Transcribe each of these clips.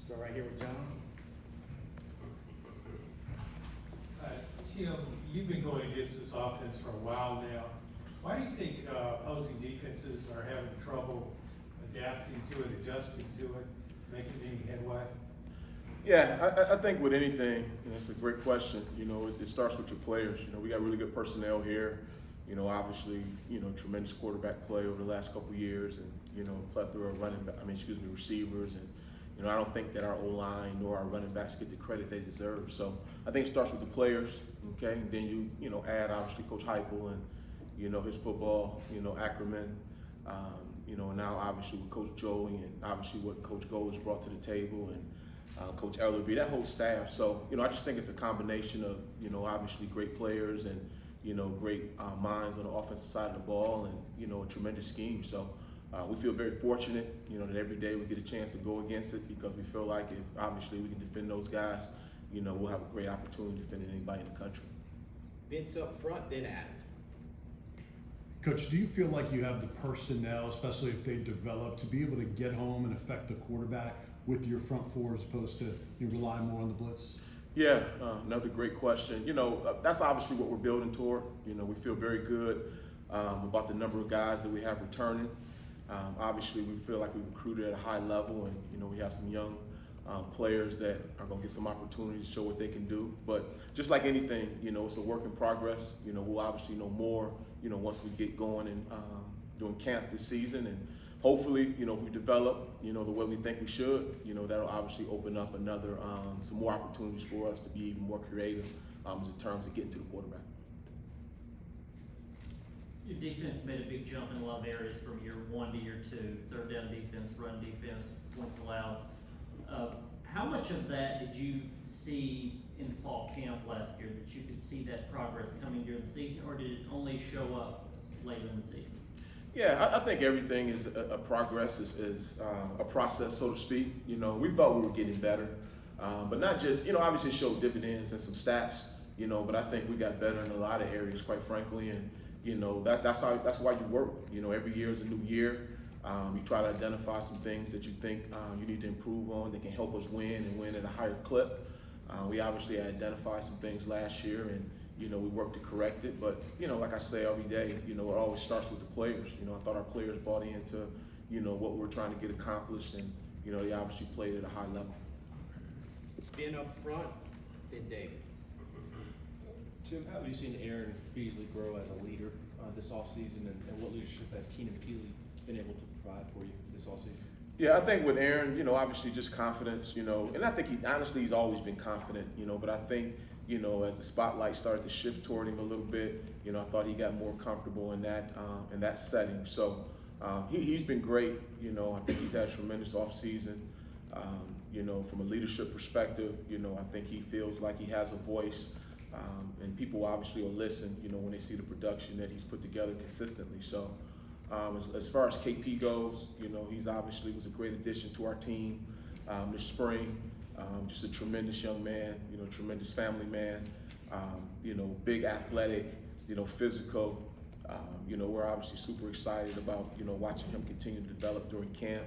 Start right here with John. Tim, you've been going against this offense for a while now. Why do you think opposing defenses are having trouble adapting to it, adjusting to it, making any headway? Yeah, I think with anything, it's a great question. It starts with your players. We got really good personnel here. Obviously, tremendous quarterback play over the last couple of years, and plethora of receivers, and I don't think that our O-line nor our running backs get the credit they deserve. So I think it starts with the players, okay? And then you add obviously Coach Heupel and his football acumen, and now obviously with Coach Joey and obviously what Coach Gold has brought to the table, and Coach Ellerby, that whole staff. So I just think it's a combination of obviously great players and great minds on the offensive side of the ball, and a tremendous scheme. So we feel very fortunate, that every day we get a chance to go against it, because we feel like if obviously we can defend those guys, we'll have a great opportunity defending anybody in the country. Vince up front, then Adams. Coach, do you feel like you have the personnel, especially if they develop, to be able to get home and affect the quarterback with your front four as opposed to rely more on the blitz? Yeah, another great question. That's obviously what we're building toward. We feel very good about the number of guys that we have returning. Obviously, we feel like we recruited at a high level, and we have some young players that are going to get some opportunities to show what they can do. But just like anything, it's a work in progress. We'll obviously know more, once we get going and doing camp this season, and hopefully, if we develop, the way we think we should, that'll obviously open up another some more opportunities for us to be even more creative in terms of getting to the quarterback. Your defense made a big jump in a lot of areas from year one to year two. Third down defense, run defense, points allowed. How much of that did you see in fall camp last year, that you could see that progress coming during the season, or did it only show up later in the season? Yeah, I think everything is a progress, is a process, so to speak. We thought we were getting better, but not just, obviously it showed dividends and some stats, but I think we got better in a lot of areas, quite frankly, and that's why you work. Every year is a new year. You try to identify some things that you think you need to improve on that can help us win and win at a higher clip. We obviously identified some things last year, and we work to correct it. But like I say every day, it always starts with the players. I thought our players bought into what we're trying to get accomplished, and they obviously played at a high level. Ben up front, then David. Tim, how have you seen Aaron Beasley grow as a leader this offseason, and what leadership has Keenan Peely been able to provide for you this offseason? Yeah, I think with Aaron, obviously just confidence, and I think he's always been confident, but I think, as the spotlight started to shift toward him a little bit, I thought he got more comfortable in that setting. So he's been great. I think he's had a tremendous offseason. From a leadership perspective, I think he feels like he has a voice, and people obviously will listen, when they see the production that he's put together consistently. So as far as KP goes, he's obviously was a great addition to our team this spring. Just a tremendous young man, tremendous family man, big athletic, physical. We're obviously super excited about, watching him continue to develop during camp.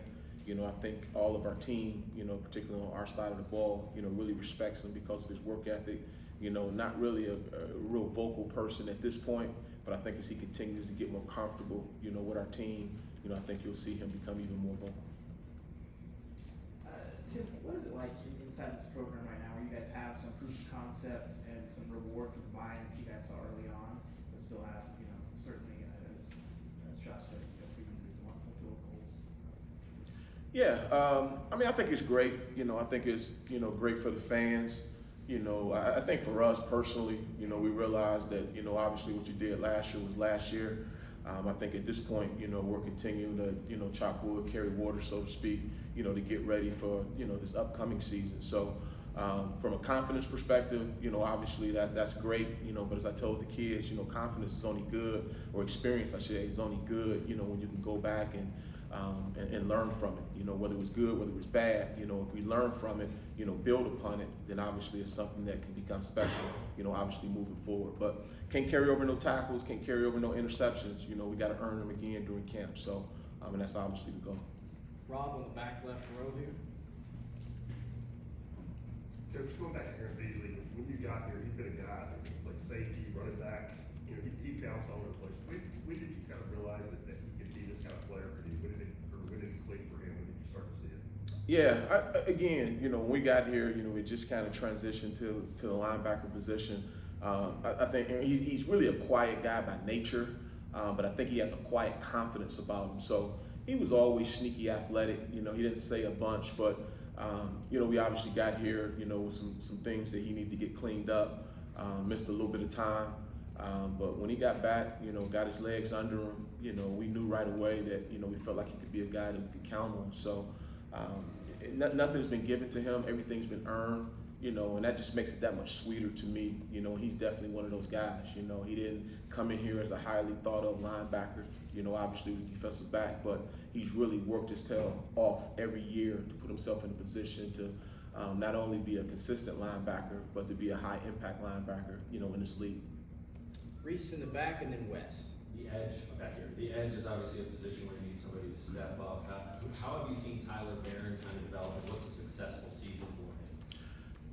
I think all of our team, particularly on our side of the ball, really respects him because of his work ethic. Not really a real vocal person at this point, but I think as he continues to get more comfortable, with our team, I think you'll see him become even more vocal. Tim, what is it like inside this program right now, where you guys have some proof of concept and some reward for the buy-in that you guys saw early on, but still have, certainly as Josh said, previously, some unfulfilled goals? Yeah, I think it's great. I think it's, great for the fans. I think for us personally, we realized that, obviously what you did last year was last year. I think at this point, we're continuing to, chop wood, carry water, so to speak, to get ready for, this upcoming season. So from a confidence perspective, obviously that's great, but as I told the kids, confidence is only good, or experience, I should say, is only good, when you can go back and learn from it, whether it was good, whether it was bad. If we learn from it, build upon it, then obviously it's something that can become special, obviously moving forward. But can't carry over no tackles, can't carry over no interceptions. We got to earn them again during camp. So, and that's obviously the goal. Rob on the back left row here. Coach, going back to Aaron Beasley, when you got here, he'd been a guy that could play safety, running back, he bounced all over the place. When did you kind of realize that he could be this kind of player for you? When did it click for him? When did you start to see it? Yeah, again, when we got here, we just kind of transitioned to the linebacker position. I think he's really a quiet guy by nature, but I think he has a quiet confidence about him. So he was always sneaky athletic. He didn't say a bunch, but we obviously got here, with some things that he needed to get cleaned up. Missed a little bit of time, but when he got back, got his legs under him, we knew right away that we felt like he could be a guy that we could count on. So nothing's been given to him; everything's been earned. And that just makes it that much sweeter to me. He's definitely one of those guys. He didn't come in here as a highly thought of linebacker. Obviously he was defensive back, but he's really worked his tail off every year to put himself in a position to not only be a consistent linebacker, but to be a high impact linebacker, in this league. Reese in the back and then Wes. The edge back here. The edge is obviously a position where you need somebody to step up. How have you seen Tyler Barron kind of develop, and what's a successful season for him?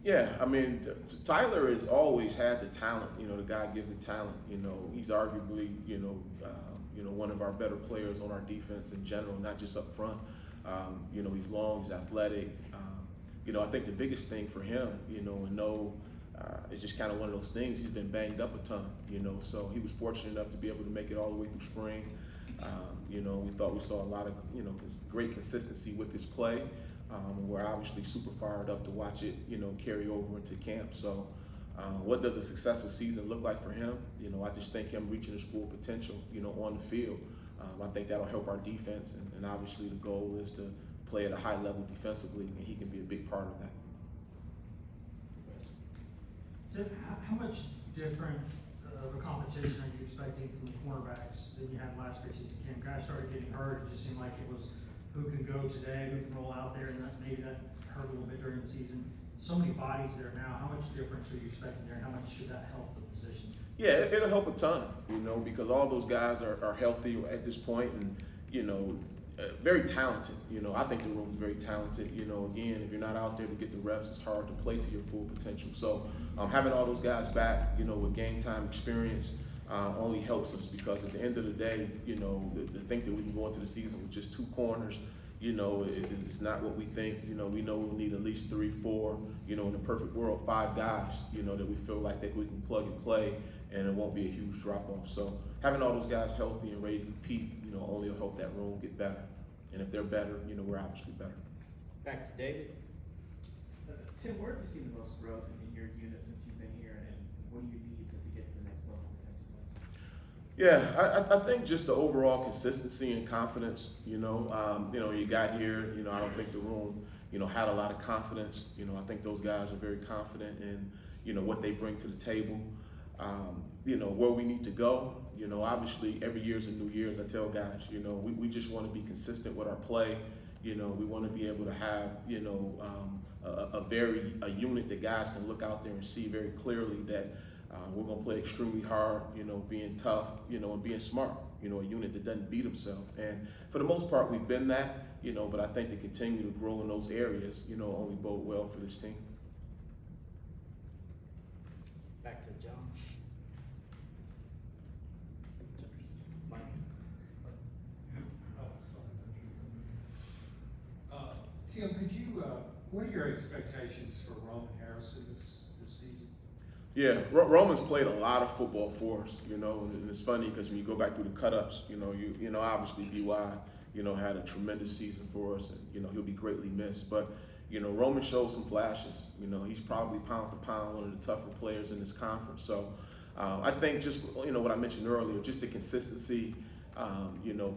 Yeah, I mean, Tyler has always had the talent. The guy gives the talent. He's arguably, one of our better players on our defense in general, not just up front. He's long, he's athletic. I think the biggest thing for him, it's just kind of one of those things. He's been banged up a ton, so he was fortunate enough to be able to make it all the way through spring. We thought we saw a lot of, great consistency with his play. We're obviously super fired up to watch it, carry over into camp. So what does a successful season look like for him? I just think him reaching his full potential, on the field. I think that'll help our defense, and obviously the goal is to play at a high level defensively, and he can be a big part of that. So how much different of a competition are you expecting from the cornerbacks than you had last preseason camp? Guys started getting hurt. It just seemed like it was who can go today, who can roll out there, and maybe that hurt a little bit during the season. So many bodies there now. How much difference are you expecting there, and how much should that help the position? Yeah, it'll help a ton, because all those guys are healthy at this point, and very talented. I think the room's very talented. Again, if you're not out there to get the reps, it's hard to play to your full potential. So having all those guys back, with game time experience, only helps us, because at the end of the day, to think that we can go into the season with just 2 corners, it's not what we think. We know we'll need at least 3, 4, in the perfect world, 5 guys, that we feel like that we can plug and play, and it won't be a huge drop off. So having all those guys healthy and ready to compete, only will help that room get better. And if they're better, we're obviously better. Back to David. Tim, where have you seen the most growth in your unit since you've been here, and what do you need to get to the next level defensively? Yeah, I think just the overall consistency and confidence. You got here. I don't think the room, had a lot of confidence. I think those guys are very confident in, what they bring to the table. Where we need to go. Obviously every year is a new year, as I tell guys. We just want to be consistent with our play. We want to be able to have, a unit that guys can look out there and see very clearly that we're going to play extremely hard, being tough, and being smart, a unit that doesn't beat themselves. And for the most part, we've been that, but I think to continue to grow in those areas, only bode well for this team. Back to John. Mike. Tim, could you, what are your expectations for Roman Harrison this season? Yeah, Roman's played a lot of football for us, and it's funny because when you go back through the cut-ups, obviously BY, had a tremendous season for us, and, he'll be greatly missed. But, Roman showed some flashes. He's probably pound for pound one of the tougher players in this conference. So I think just, what I mentioned earlier, just the consistency,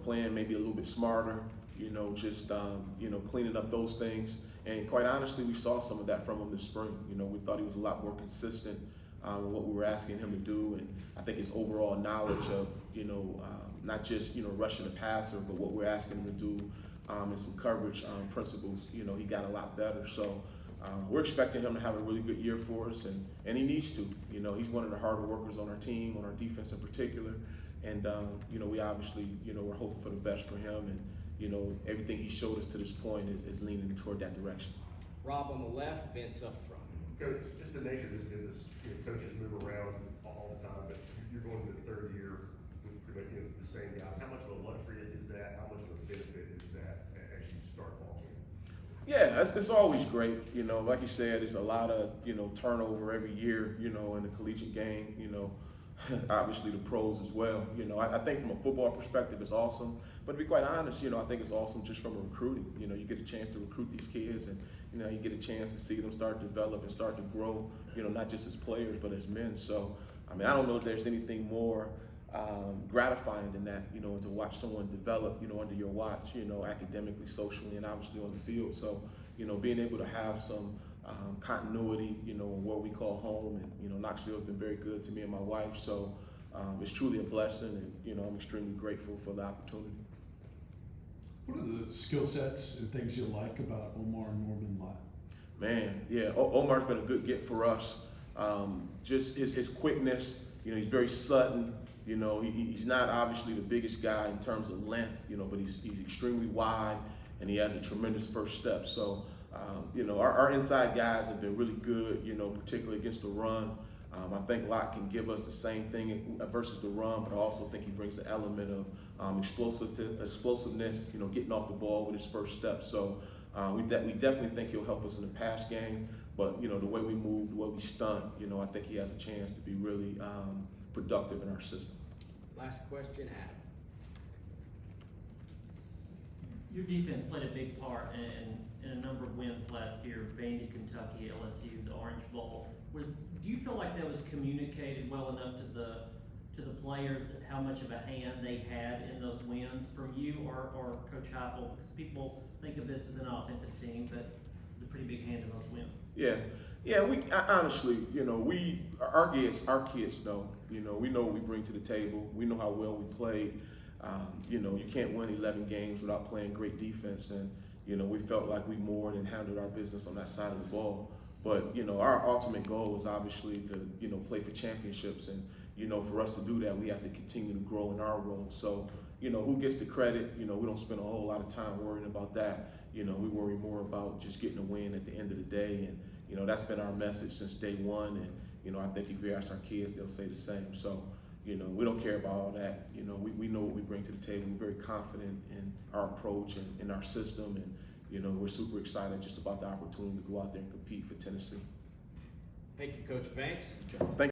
playing maybe a little bit smarter, just, cleaning up those things. And quite honestly, we saw some of that from him this spring. We thought he was a lot more consistent in what we were asking him to do. And I think his overall knowledge of, not just, rushing the passer, but what we're asking him to do and some coverage principles, he got a lot better. So we're expecting him to have a really good year for us, and he needs to. He's one of the harder workers on our team, on our defense in particular. And, we obviously, we're hoping for the best for him. And, everything he showed us to this point is leaning toward that direction. Rob on the left, Vince up front. Coach, just the nature of this business, you know, coaches move around all the time, but you're going to the third year with pretty much, you know, the same guys. How much of a luxury is that? How much of a benefit is that as you start fall camp? Yeah, it's always great. You know, like you said, it's a lot of, you know, turnover every year, you know, in the collegiate game, you know, obviously the pros as well. You know, I think from a football perspective, it's awesome. But to be quite honest, you know, I think it's awesome just from a recruiting. You know, you get a chance to recruit these kids and, you know, you get a chance to see them start to develop and start to grow, you know, not just as players, but as men. So, I mean, I don't know if there's anything more gratifying than that, you know, to watch someone develop, you know, under your watch, you know, academically, socially, and obviously on the field. So, you know, being able to have some continuity, you know, in what we call home, and, you know, Knoxville's been very good to me and my wife. So it's truly a blessing, and, you know, I'm extremely grateful for the opportunity. What are the skill sets and things you like about Omar Norman Lott? Man, yeah, Omar's been a good get for us. Just his quickness, you know, he's very sudden. You know, he's not obviously the biggest guy in terms of length, you know, but he's extremely wide, and he has a tremendous first step. So, you know, our inside guys have been really good, you know, particularly against the run. I think Lott can give us the same thing versus the run, but I also think he brings the element of explosiveness, you know, getting off the ball with his first step. So we definitely think he'll help us in the pass game, but, you know, the way we move, the way we stunt, you know, I think he has a chance to be really productive in our system. Last question, Adam. Your defense played a big part in a number of wins last year, Vandy, Kentucky, LSU, the Orange Bowl. Do you feel like that was communicated well enough to the players how much of a hand they had in those wins from you or Coach Heupel? Because people think of this as an offensive team, but it's a pretty big hand in those wins. Yeah. We honestly, you know, our kids know. You know, we know what we bring to the table. We know how well we played. You know, you can't win 11 games without playing great defense, and, you know, we felt like we more than handled our business on that side of the ball. But, you know, our ultimate goal is obviously to, you know, play for championships, and, you know, for us to do that, we have to continue to grow in our role. So, you know, who gets the credit? You know, we don't spend a whole lot of time worrying about that. You know, we worry more about just getting a win at the end of the day, and, you know, that's been our message since day one. And, you know, I think if you ask our kids, they'll say the same. So, you know, we don't care about all that. You know, we know what we bring to the table. We're very confident in our approach and in our system. And, you know, we're super excited just about the opportunity to go out there and compete for Tennessee. Thank you, Coach Banks. Thank